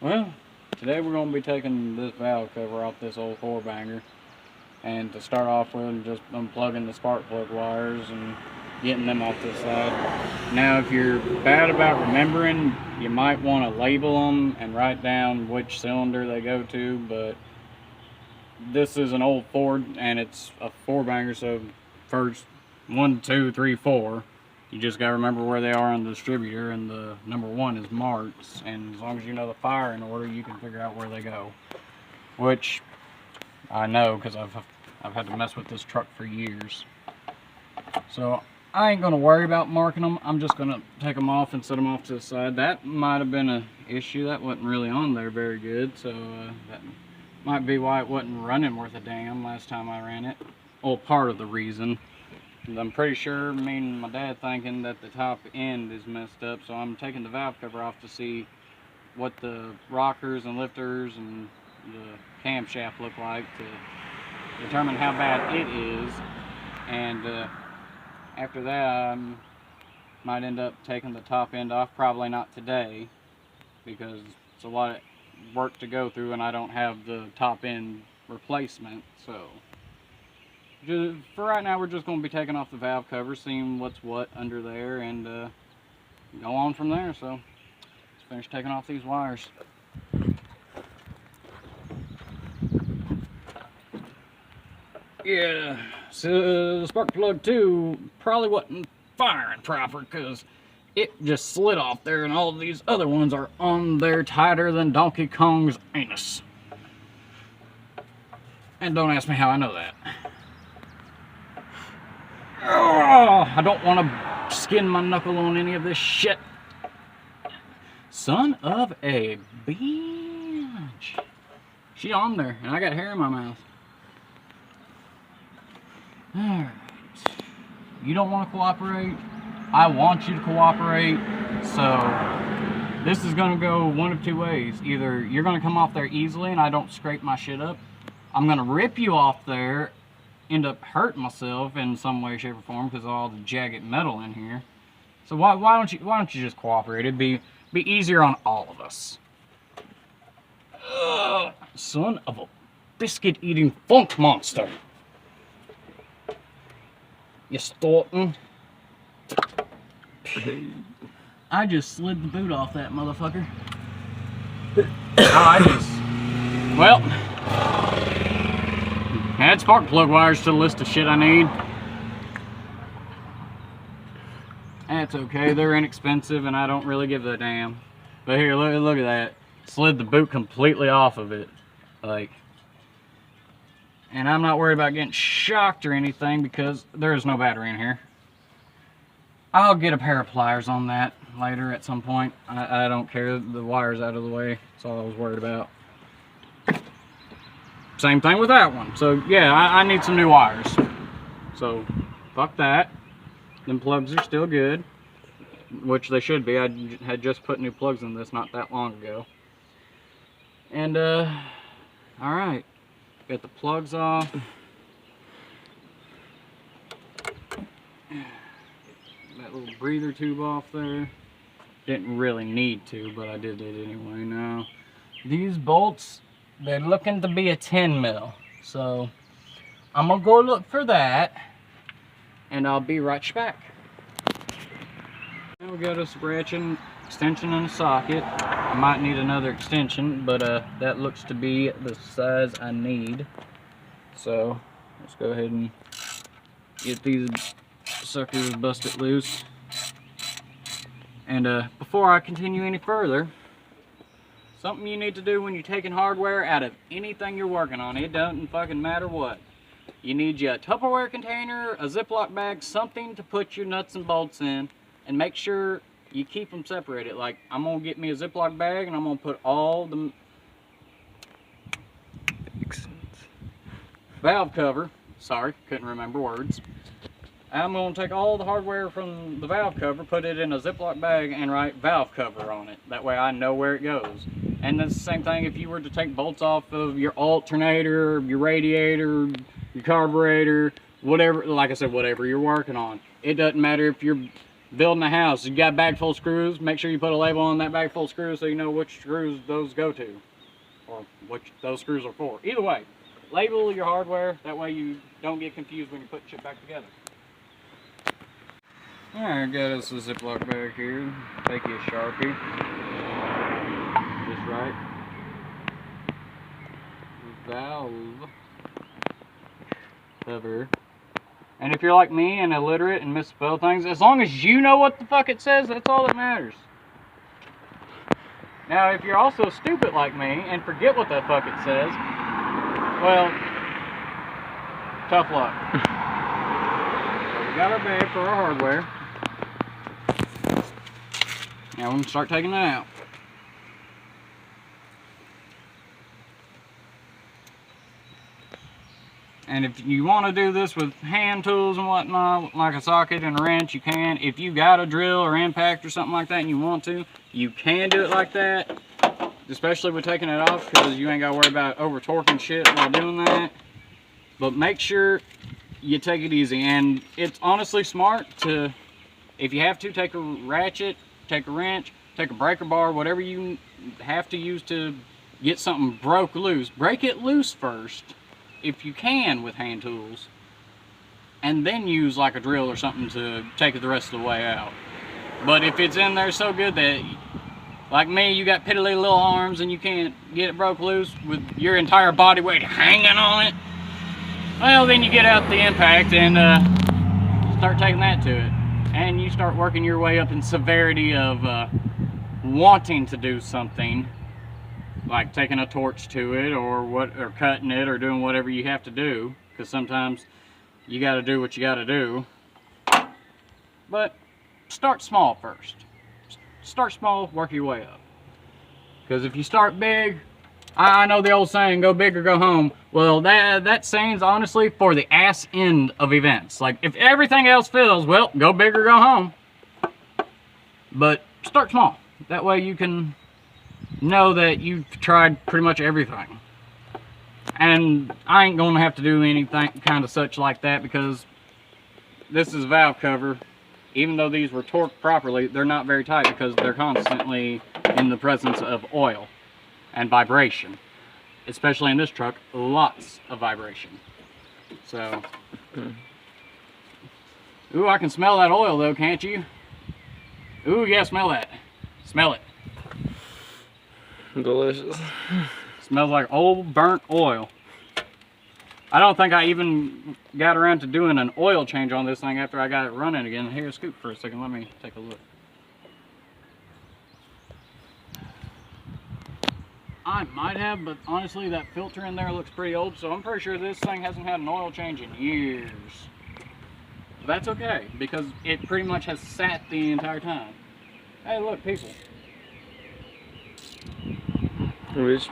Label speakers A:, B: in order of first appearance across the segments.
A: Well, today we're going to be taking this valve cover off this old four-banger. And to start off with, just unplugging the spark plug wires and getting them off to the side. Now, if you're bad about remembering, you might want to label them and write down which cylinder they go to, but this is an old Ford and it's a four-banger, so first 1, 2, 3, 4. You just gotta remember where they are on the distributor, and the number 1 is marked, and as long as you know the firing order, you can figure out where they go. Which I know because I've had to mess with this truck for years. So I ain't gonna worry about marking them. I'm just gonna take them off and set them off to the side. That might have been an issue. That wasn't really on there very good, so that might be why it wasn't running worth a damn last time I ran it. Well, part of the reason. I'm pretty sure me and my dad thinking that the top end is messed up, so I'm taking the valve cover off to see what the rockers and lifters and the camshaft look like to determine how bad it is. And after that, I might end up taking the top end off. Probably not today, because it's a lot of work to go through and I don't have the top end replacement. So for right now, we're just going to be taking off the valve cover, seeing what's what under there, and go on from there. So let's finish taking off these wires. Yeah, so the spark plug 2 probably wasn't firing proper because it just slid off there, and all of these other ones are on there tighter than Donkey Kong's anus. And don't ask me how I know that. Oh, I don't want to skin my knuckle on any of this shit. Son of a bitch. She on there, and I got hair in my mouth. Alright. You don't want to cooperate? I want you to cooperate. So this is going to go one of two ways. Either you're going to come off there easily and I don't scrape my shit up. I'm going to rip you off there, end up hurting myself in some way, shape, or form because of all the jagged metal in here. So why don't you just cooperate? It'd be easier on all of us. Ugh, son of a biscuit-eating funk monster. You starting? I just slid the boot off that motherfucker. Well, add spark plug wires to the list of shit I need. That's okay, they're inexpensive and I don't really give a damn. But here, look at that. Slid the boot completely off of it. Like, and I'm not worried about getting shocked or anything because there is no battery in here. I'll get a pair of pliers on that later at some point. I don't care, the wire's out of the way. That's all I was worried about. Same thing with that one. So yeah, I need some new wires. So fuck that. Them plugs are still good, which they should be. I had just put new plugs in this not that long ago. And alright, got the plugs off. That little breather tube off there. Didn't really need to, but I did it anyway. Now these bolts, they're looking to be a 10 mil, so I'm gonna go look for that and I'll be right back. Now we got a ratchet extension in the socket. I might need another extension, but that looks to be the size I need. So let's go ahead and get these suckers busted loose. And before I continue any further, something you need to do when you're taking hardware out of anything you're working on, it doesn't fucking matter what. You need you a Tupperware container, a Ziploc bag, something to put your nuts and bolts in, and make sure you keep them separated. Like, I'm gonna get me a Ziploc bag and I'm gonna put all the valve cover, sorry, couldn't remember words. I'm going to take all the hardware from the valve cover, put it in a Ziploc bag, and write valve cover on it. That way I know where it goes. And it's the same thing if you were to take bolts off of your alternator, your radiator, your carburetor, whatever, like I said, whatever you're working on. It doesn't matter if you're building a house, you got a bag full of screws, make sure you put a label on that bag full of screws so you know which screws those go to, or which those screws are for. Either way, label your hardware, that way you don't get confused when you put shit back together. Alright, got us a Ziploc bag here, take you a Sharpie, just right, valve cover. And if you're like me and illiterate and misspell things, as long as you know what the fuck it says, that's all that matters. Now, if you're also stupid like me and forget what the fuck it says, well, tough luck. So we got our bag for our hardware. Now we can start taking that out. And if you want to do this with hand tools and whatnot, like a socket and a wrench, you can. If you got a drill or impact or something like that and you want to, you can do it like that. Especially with taking it off, because you ain't got to worry about over torquing shit while doing that. But make sure you take it easy. And it's honestly smart to, if you have to, take a ratchet, take a wrench, take a breaker bar, whatever you have to use to get something broke loose. Break it loose first, if you can, with hand tools, and then use like a drill or something to take it the rest of the way out. But if it's in there so good that, like me, you got piddly little arms and you can't get it broke loose with your entire body weight hanging on it, well, then you get out the impact and start taking that to it, and you start working your way up in severity of wanting to do something, like taking a torch to it, or cutting it, or doing whatever you have to do, because sometimes you got to do what you got to do. But start small first. Start small, work your way up. Because if you start big, I know the old saying, go big or go home. Well, that saying's honestly for the ass end of events. Like, if everything else fails, well, go big or go home. But start small. That way you can know that you've tried pretty much everything. And I ain't gonna have to do anything kind of such like that, because this is a valve cover. Even though these were torqued properly, they're not very tight because they're constantly in the presence of oil and vibration. Especially in this truck, lots of vibration. So, ooh, I can smell that oil though, can't you? Ooh, yeah, smell that. Smell it.
B: Delicious.
A: Smells like old burnt oil. I don't think I even got around to doing an oil change on this thing after I got it running again. Here, scoot for a second. Let me take a look. I might have, but honestly, that filter in there looks pretty old, so I'm pretty sure this thing hasn't had an oil change in years. That's okay, because it pretty much has sat the entire time. Hey, look, people.
B: Rich.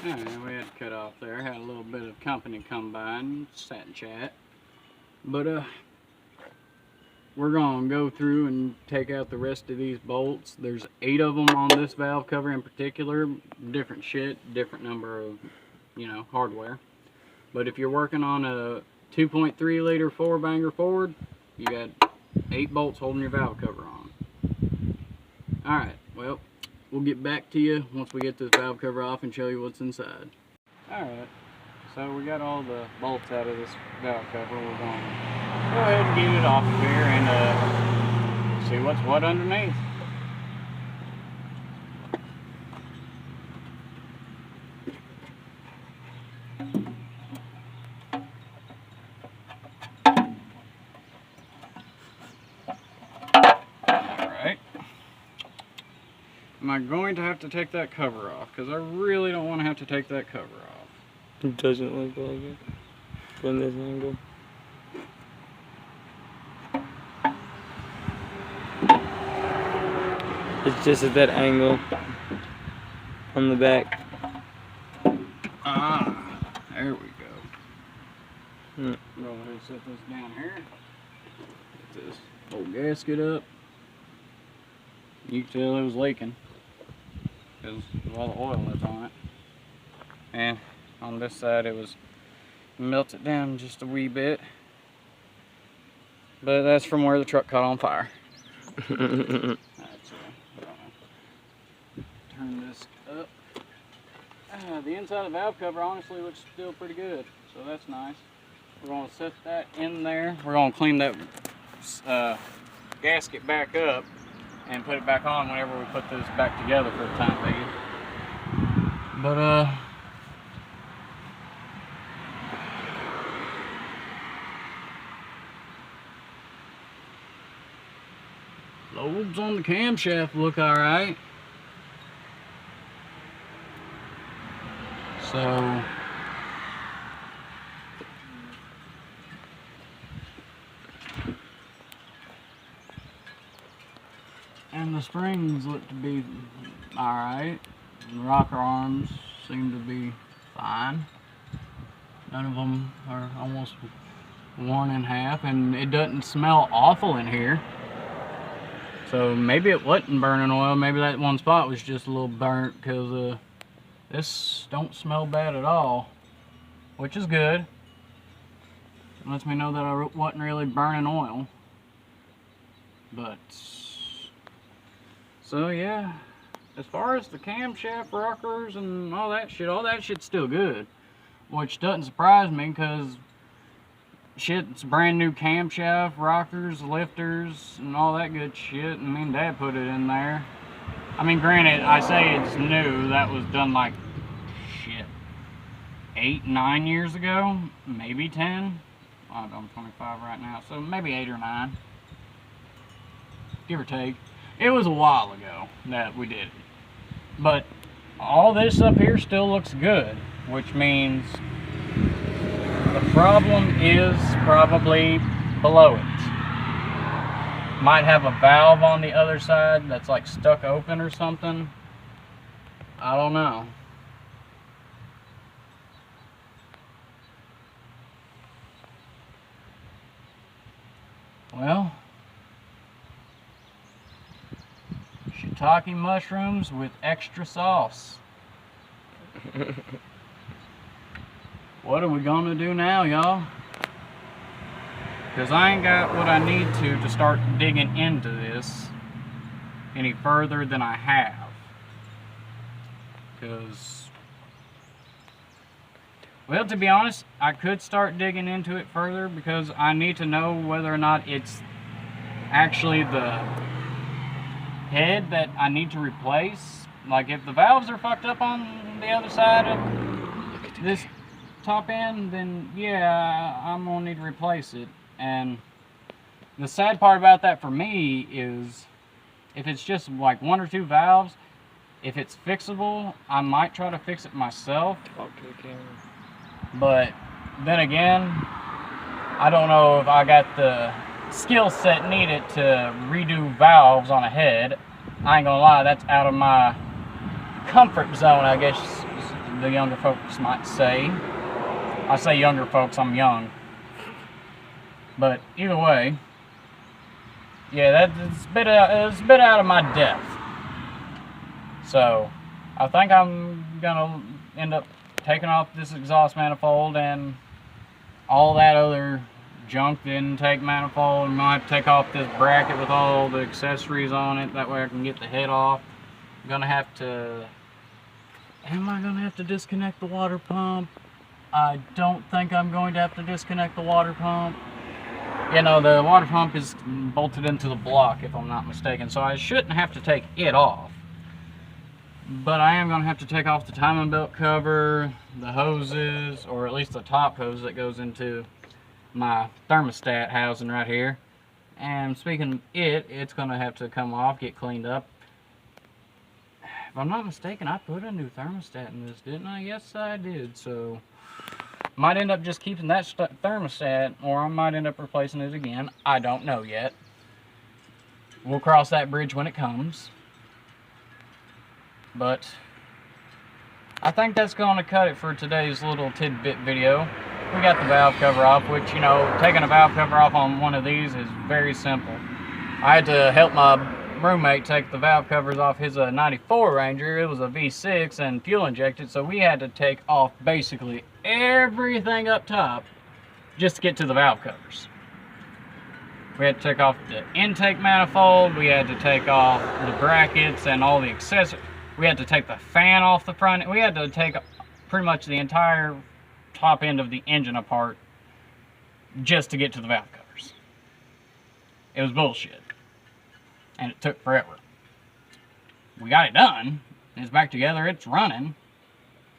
A: Alright, we had to cut off there. Had a little bit of company come by and sat and chat. But, we're gonna go through and take out the rest of these bolts. There's 8 of them on this valve cover in particular. Different shit, different number of, you know, hardware. But if you're working on a 2.3 liter 4-banger Ford, you got 8 bolts holding your valve cover on. Alright, well, we'll get back to you once we get this valve cover off and show you what's inside. Alright, so we got all the bolts out of this valve cover. We're going to go ahead and get it off of here and see what's what underneath. Alright. Am I going to have to take that cover off? Because I really don't want to have to take that cover off.
B: It doesn't look like it from this angle. It's just at that angle on the back.
A: Ah, there we go.
B: Hmm.
A: Go ahead and set this down here. Get this old gasket up. You can tell it was leaking because of all the oil that's on it. And on this side it was melted down just a wee bit. But that's from where the truck caught on fire. Turn this up. The inside of the valve cover honestly looks still pretty good, so that's nice. We're going to set that in there. We're going to clean that gasket back up and put it back on whenever we put this back together for the time being. But lobes on the camshaft look alright. So and the springs look to be alright. The rocker arms seem to be fine. None of them are almost worn in half, and it doesn't smell awful in here. So maybe it wasn't burning oil. Maybe that one spot was just a little burnt, because this don't smell bad at all, which is good. It lets me know that I wasn't really burning oil. But so yeah, as far as the camshaft rockers and all that shit's still good, which doesn't surprise me, because it's brand new camshaft, rockers, lifters, and all that good shit, and me and Dad put it in there. I mean, granted, I say it's new. That was done like, shit, 8, 9 years ago, maybe 10. I'm 25 right now, so maybe 8 or 9, give or take. It was a while ago that we did it. But all this up here still looks good, which means the problem is probably below it. Might have a valve on the other side that's like stuck open or something. I don't know. Well, shiitake mushrooms with extra sauce. What are we gonna do now, y'all? Because I ain't got what I need to start digging into this any further than I have. Because, well, to be honest, I could start digging into it further, because I need to know whether or not it's actually the head that I need to replace. Like, if the valves are fucked up on the other side of this top end, then yeah, I'm gonna need to replace it. And the sad part about that for me is, if it's just like 1 or 2 valves, if it's fixable, I might try to fix it myself. But then again, I don't know if I got the skill set needed to redo valves on a head. I ain't gonna lie, that's out of my comfort zone, I guess the younger folks might say. I say younger folks, I'm young. But either way, yeah, it's a bit out of my depth. So I think I'm gonna end up taking off this exhaust manifold and all that other junk, the intake manifold, and might take off this bracket with all the accessories on it. That way I can get the head off. I'm gonna have to. Am I gonna have to disconnect the water pump? I don't think I'm going to have to disconnect the water pump. You know, the water pump is bolted into the block, if I'm not mistaken, so I shouldn't have to take it off. But I am going to have to take off the timing belt cover, the hoses, or at least the top hose that goes into my thermostat housing right here. And speaking of it's going to have to come off, get cleaned up. If I'm not mistaken, I put a new thermostat in this, didn't I? Yes, I did. So might end up just keeping that thermostat, or I might end up replacing it again. I don't know yet. We'll cross that bridge when it comes. But I think that's going to cut it for today's little tidbit video. We got the valve cover off, which, you know, taking a valve cover off on one of these is very simple. I had to help my roommate take the valve covers off his 94 Ranger. It was a V6 and fuel injected, so we had to take off basically everything up top just to get to the valve covers. We had to take off the intake manifold, we had to take off the brackets and all the accessories. We had to take the fan off the front. We had to take pretty much the entire top end of the engine apart just to get to the valve covers. It was bullshit. And it took forever. We got it done. It's back together, it's running.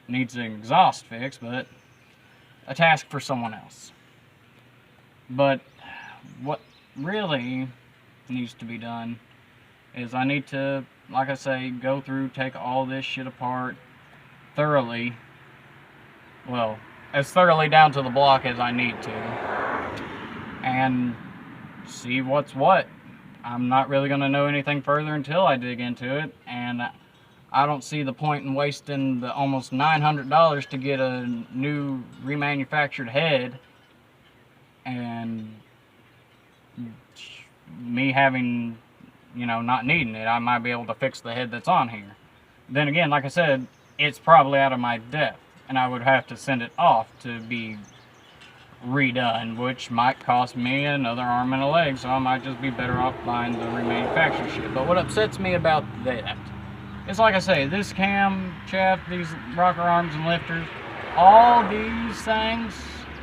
A: Needs an exhaust fix, but a task for someone else. But what really needs to be done is I need to, like I say, go through, take all this shit apart thoroughly. Well, as thoroughly down to the block as I need to. And see what's what. I'm not really going to know anything further until I dig into it. And I don't see the point in wasting the almost $900 to get a new remanufactured head. And me having, you know, not needing it. I might be able to fix the head that's on here. Then again, like I said, it's probably out of my depth, and I would have to send it off to be redone, which might cost me another arm and a leg, so I might just be better off buying the remanufactured shit. But what upsets me about that is, like I say, this cam shaft, these rocker arms and lifters, all these things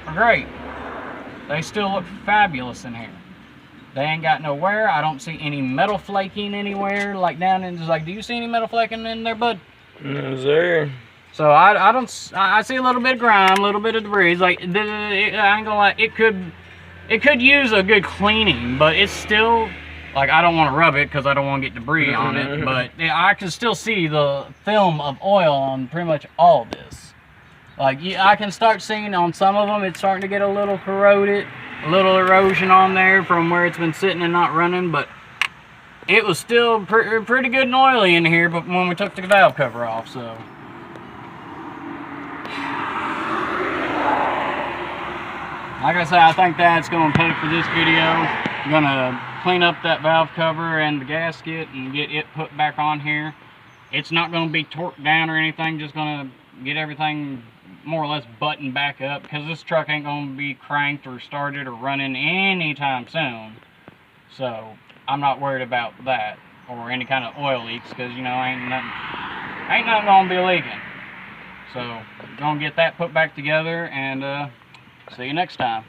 A: are great. They still look fabulous in here. They ain't got no wear. I don't see any metal flaking anywhere. Like down in, like, do you see any metal flaking in there, bud?
B: No, sir.
A: So I don't. I see a little bit of grime, a little bit of debris. Like I ain't gonna lie, it could use a good cleaning, but it's still like I don't want to rub it because I don't want to get debris on it. But I can still see the film of oil on pretty much all this. Like I can start seeing on some of them, it's starting to get a little corroded, a little erosion on there from where it's been sitting and not running. But it was still pretty good and oily in here. But when we took the valve cover off, so. Like I said, I think that's going to put it for this video. I'm going to clean up that valve cover and the gasket and get it put back on here. It's not going to be torqued down or anything, just going to get everything more or less buttoned back up because this truck ain't going to be cranked or started or running anytime soon. So I'm not worried about that or any kind of oil leaks because, you know, ain't nothing going to be leaking. So going to get that put back together and see you next time.